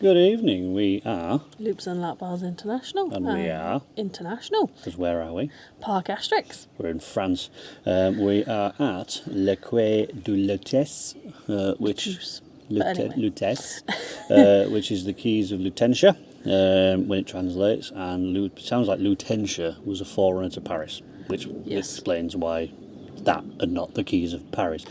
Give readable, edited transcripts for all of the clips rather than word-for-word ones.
Good evening, we are... Loops and Lap Bars International. And we are... International. Because where are we? Parc Asterix. We're in France. We are at Le Quais de Lutece, which... Lutece, which is the Quays of Lutetia, when it translates, and it sounds like Lutetia was a forerunner to Paris, which explains why that and not the Quays of Paris.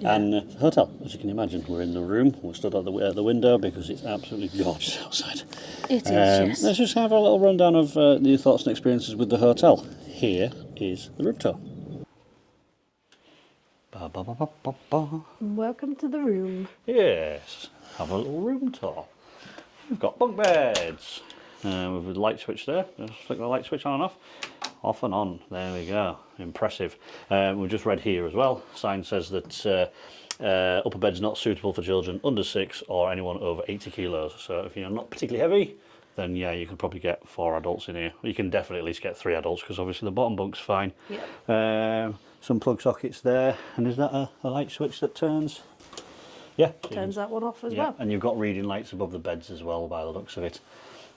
Yeah. And hotel, as you can imagine, we're in the room. We're stood at the window because it's absolutely gorgeous outside. It is, yes. Let's just have a little rundown of the thoughts and experiences with the hotel. Here is the room tour. Ba, ba, ba, ba, ba, ba. Welcome to the room. Yes, have a little room tour. We've got bunk beds with a light switch there. Just flick the light switch on and off and on. There we go. Impressive. We've just read here as well. Sign says that upper beds not suitable for children under 6 or anyone over 80 kilos. So if you're not particularly heavy, then yeah, you could probably get 4 adults in here. You can definitely at least get 3 adults because obviously the bottom bunk's fine. Yeah. Some plug sockets there, and is that a light switch that turns? Yeah. Turns that one off as well. And you've got reading lights above the beds as well by the looks of it.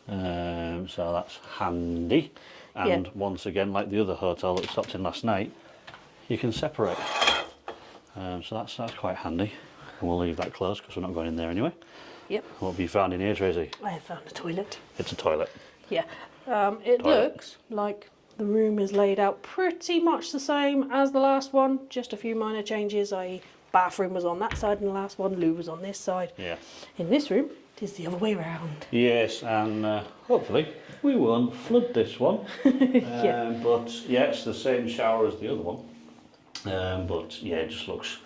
So that's handy. And once again, like the other hotel that we stopped in last night, you can separate. So that's quite handy. And we'll leave that closed because we're not going in there anyway. Yep. What have you found in here, Tracy? I have found a toilet. It's a toilet. Yeah. It looks like the room is laid out pretty much the same as the last one. Just a few minor changes, i.e. bathroom was on that side and the last one, loo was on this side. Yeah. In this room, it is the other way round. Yes, and hopefully we won't flood this one. Yeah. But yeah, it's the same shower as the other one. But yeah, it just looks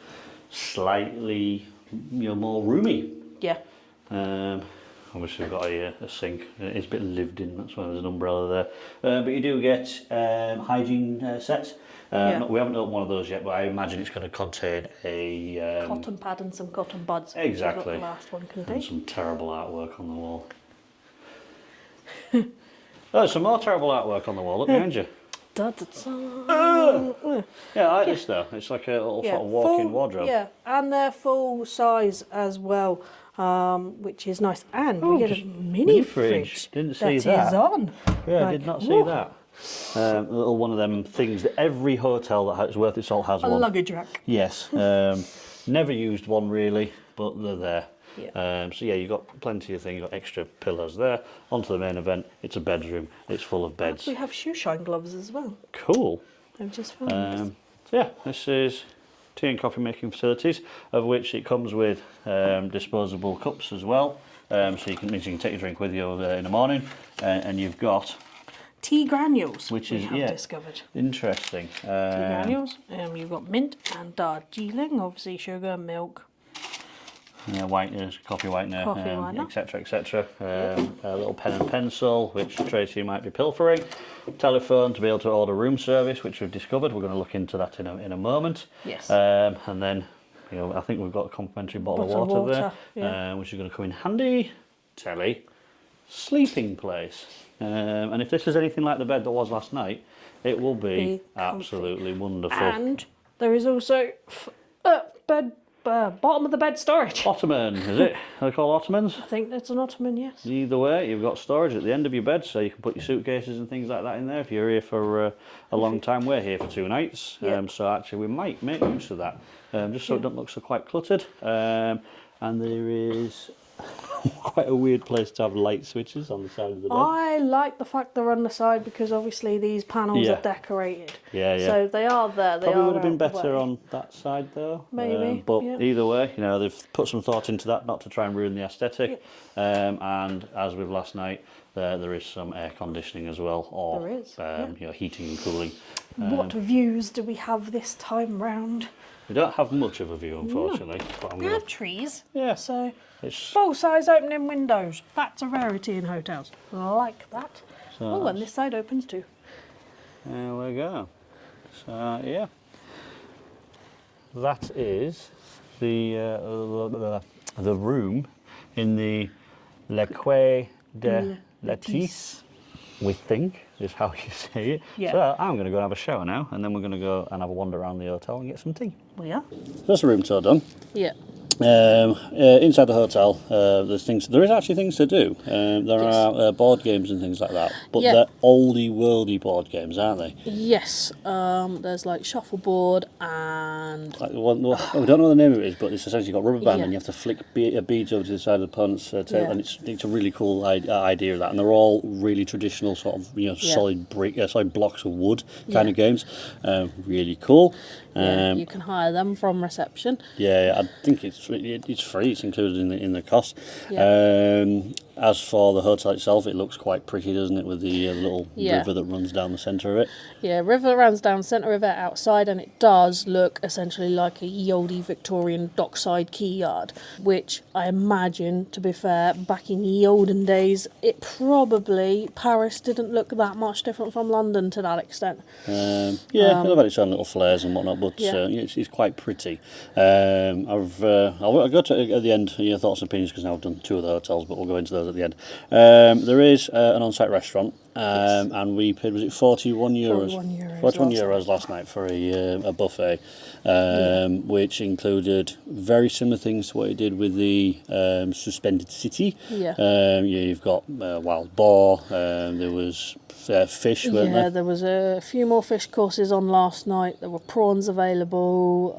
slightly more roomy. Yeah. Obviously we've got a sink. It's a bit lived in, that's why there's an umbrella there. But you do get hygiene sets. We haven't opened one of those yet, but I imagine it's going to contain a... cotton pad and some cotton buds. Exactly. What the last one contained. And some terrible artwork on the wall. Oh, some more terrible artwork on the wall. Look behind you. Da, da, da. Yeah, I like this though. It's like a little sort of walk-in wardrobe. Yeah, and they're full size as well, which is nice. And we get a mini fridge. Didn't see that. Is on. Yeah, I did not see that. A little one of them things that every hotel that is worth its salt has one. A luggage rack. Yes. Never used one really, but they're there. Yeah. So yeah, you've got plenty of things. You've got extra pillows there. Onto the main event. It's a bedroom. It's full of beds. We have shoe shine gloves as well. Cool. I've just found so yeah, this is tea and coffee making facilities, of which it comes with disposable cups as well. So you can take your drink with you in the morning, and you've got tea granules, which is discovered. Interesting. Tea granules. You've got mint and Darjeeling, obviously sugar, milk. Yeah, whiteners, coffee whitener, etc., etc. A little pen and pencil, which Tracy might be pilfering. Telephone to be able to order room service, which we've discovered. We're going to look into that in a moment. Yes. And then, I think we've got a complimentary bottle of water there, which is going to come in handy. Telly, sleeping place. And if this is anything like the bed that was last night, it will be absolutely wonderful. And there is also bottom of the bed storage. Ottoman, is it? Are they called ottomans? I think that's an ottoman, yes. Either way, you've got storage at the end of your bed, so you can put your suitcases and things like that in there if you're here for a long time. We're here for 2 nights, so actually we might make use of that, just so it doesn't look so quite cluttered. And there is quite a weird place to have light switches on the side of the bed. I like the fact they're on the side because obviously these panels are decorated. Yeah. So they are there. Probably would have been better on that side though. Maybe. But either way, they've put some thought into that, not to try and ruin the aesthetic. And as with last night, there is some air conditioning as well, or there is. Heating and cooling. What views do we have this time round? We don't have much of a view, unfortunately. But We have trees. Yeah. So full-size opening windows. That's a rarity in hotels. Like that. So and this side opens too. There we go. So yeah, that is the room in the Le Quais de Lutece, we think is how you say it. Yeah. So I'm going to go and have a shower now, and then we're going to go and have a wander around the hotel and get some tea. We are. That's the room tour done. Yeah. Inside the hotel, there's things. There is actually things to do. There are board games and things like that, but they're oldie worldy board games, aren't they? Yes. There's like shuffleboard and Like the one, we don't know what the name of it is, but it's essentially got a rubber band and you have to flick beads over to the side of the opponent's tail, and it's a really cool idea of that. And they're all really traditional sort of solid solid blocks of wood kind of games. Really cool. you can hire them from reception. Yeah, I think it's free. It's included in the cost. As for the hotel itself, it looks quite pretty, doesn't it, with the little river that runs down the centre of it. Yeah, river runs down the centre of it outside, and it does look essentially like a ye olde Victorian dockside quay yard, which I imagine, to be fair, back in ye olden days, Paris didn't look that much different from London to that extent. It'll have its own little flares and whatnot, but it's quite pretty. I'll go to at the end your thoughts and opinions, because now I've done 2 of the hotels, but we'll go into those at the end. There is an on-site restaurant, and we paid, was it €41? 41 euros last night for a buffet, which included very similar things to what it did with the Suspended City. You've got wild boar, there was fish, weren't there? There was a few more fish courses on last night. There were prawns available.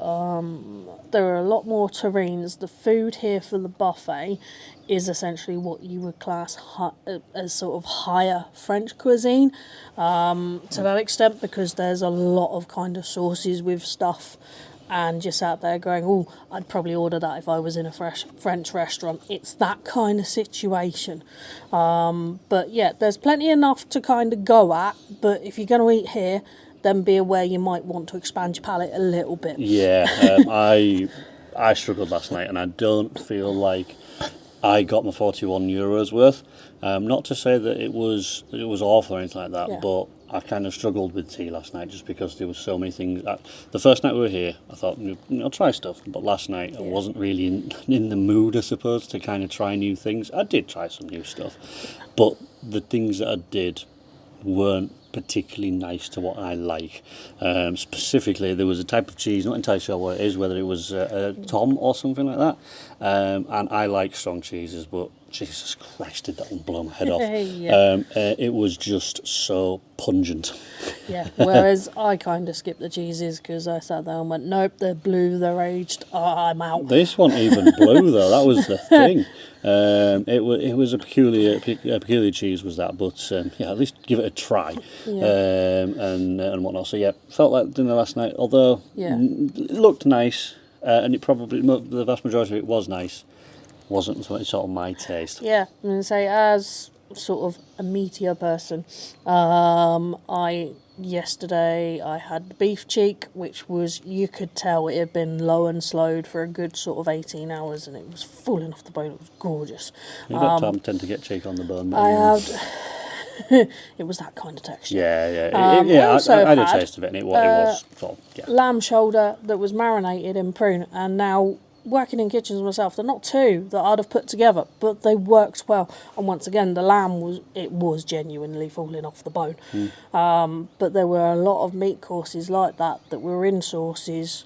There were a lot more terrines. The food here for the buffet is essentially what you would class as sort of higher French cuisine, to that extent, because there's a lot of kind of sauces with stuff, and you're sat there going, oh, I'd probably order that if I was in a French restaurant. It's that kind of situation. But yeah, there's plenty enough to kind of go at, but if you're going to eat here, then be aware you might want to expand your palate a little bit. Yeah, I struggled last night, and I don't feel like I got my €41 worth. Not to say that it was awful or anything like that, but I kind of struggled with tea last night just because there was so many things. The first night we were here, I thought, I'll try stuff, but last night I wasn't really in the mood, I suppose, to kind of try new things. I did try some new stuff, but the things that I did weren't particularly nice to what I like. Specifically, there was a type of cheese, not entirely sure what it is, whether it was Tom or something like that, and I like strong cheeses, but Jesus Christ, did that one blow my head off. It was just so pungent. Whereas I kind of skipped the cheeses because I sat there and went, nope, they're blue, they're aged, I'm out. This one even blue though, that was the thing. It was a peculiar cheese, was that, but at least give it a try. And whatnot. So felt like dinner last night, although it looked nice, and it probably, the vast majority of it was nice, wasn't sort of my taste. I'm going to say, as sort of a meatier person, yesterday I had the beef cheek, which was, you could tell it had been low and slowed for a good sort of 18 hours, and it was falling off the bone. It was gorgeous. You don't tend to get cheek on the bone. I had. It was that kind of texture. I had a taste of it, and it was sort of, lamb shoulder that was marinated in prune, and now, working in kitchens myself, they're not 2 that I'd have put together, but they worked well. And once again, the lamb was genuinely falling off the bone. But there were a lot of meat courses like that were in sauces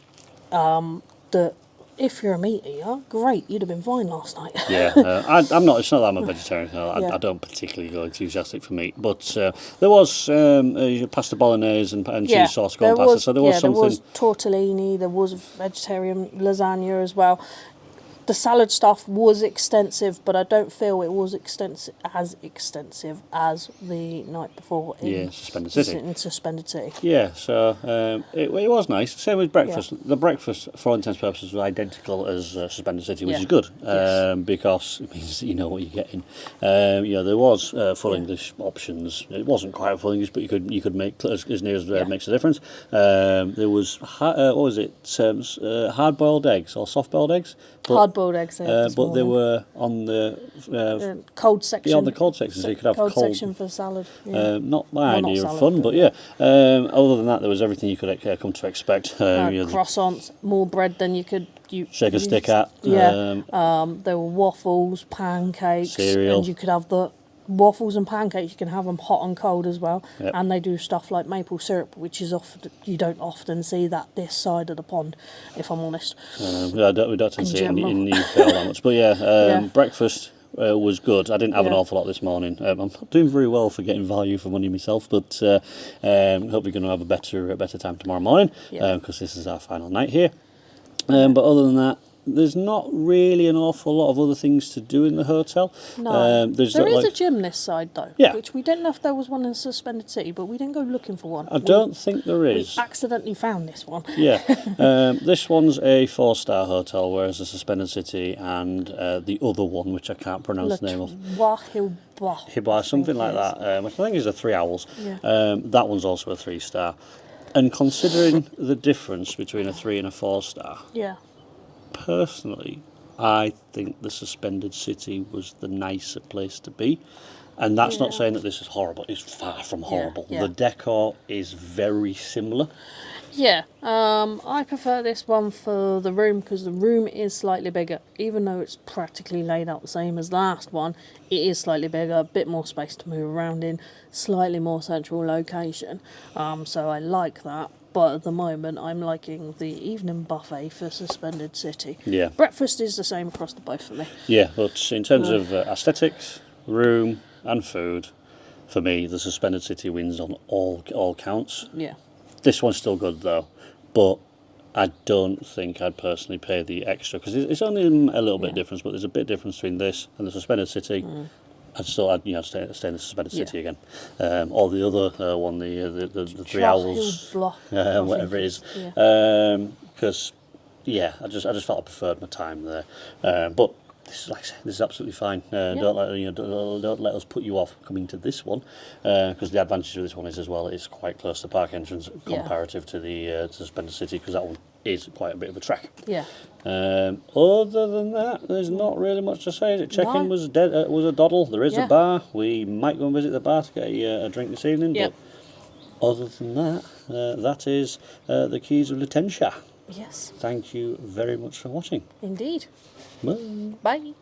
that, if you're a meat eater, great, you'd have been fine last night. I'm not. It's not that I'm a vegetarian. I don't particularly go enthusiastic for meat, but there was pasta bolognese and cheese sauce corn pasta. So there was something. There was tortellini. There was vegetarian lasagna as well. The salad stuff was extensive, but I don't feel it was extensive as the night before in Suspended City. In Suspended City. So it was nice. Same with breakfast. The breakfast, for all intents and purposes, was identical as Suspended City, which is good, because it means that you know what you're getting. There was full English options. It wasn't quite full English, but you could make as near as makes a difference. There was hard-boiled eggs or soft-boiled eggs. Hard-boiled eggs. But they were on the cold section. Yeah, on the cold section, so you could have cold section for salad. Not my idea of fun, but other than that, there was everything you could come to expect. Croissants, more bread than you could shake a stick at. There were waffles, pancakes, cereal, and you could have the waffles and pancakes, you can have them hot and cold as well. Yep. And they do stuff like maple syrup, which is often, you don't often see that this side of the pond, if I'm honest. Yeah, we don't tend to see it in general. the UK all that much. But yeah, Yeah. breakfast was good. I didn't have an Yeah. awful lot this morning. I'm not doing very well for getting value for money myself, but hope we're going to have a better time tomorrow morning, Yeah. because this is our final night here. But other than that, there's not really an awful lot of other things to do in the hotel. No. There's There is like, a gym this side though, Yeah. which we didn't know if there was one in Suspended City, but we didn't go looking for one. I don't think there We is. accidentally found this one. Yeah, this one's a 4-star hotel, whereas the Suspended City and the other one, which I can't pronounce the name of, Hibwa, something like that, which I think is a 3 owls. Yeah. That one's also a 3-star. And considering the difference between a 3 and a 4-star, Yeah. personally, I think the Suspended City was the nicer place to be. And that's not Yeah. saying that this is horrible. It's far from horrible. yeah. The decor is very similar. Yeah, I prefer this one for the room because the room is slightly bigger. Even though it's practically laid out the same as the last one, it is slightly bigger, a bit more space to move around in, slightly more central location. So I like that. But at the moment, I'm liking the evening buffet for Suspended City. Yeah. Breakfast is the same across the both for me. Yeah, but in terms of aesthetics, room and food, for me, the Suspended City wins on all counts. Yeah. This one's still good though, but I don't think I'd personally pay the extra, because it's only a little bit difference, but there's a bit difference between this and the Suspended City. I'd stay in the Suspended City again, or the other one, the 3 owls, whatever it is, because I just felt I preferred my time there, but. This is, like I say, this is absolutely fine. Don't let us put you off coming to this one, because the advantage of this one is as well it's quite close to park entrance comparative to the Suspended City, because that one is quite a bit of a trek. Yeah. Other than that, there's not really much to say. Check-in was a doddle. There is a bar. We might go and visit the bar to get a drink this evening. But other than that, that is the Quays of Lutetia. Yes. Thank you very much for watching. Indeed. Bye. Bye.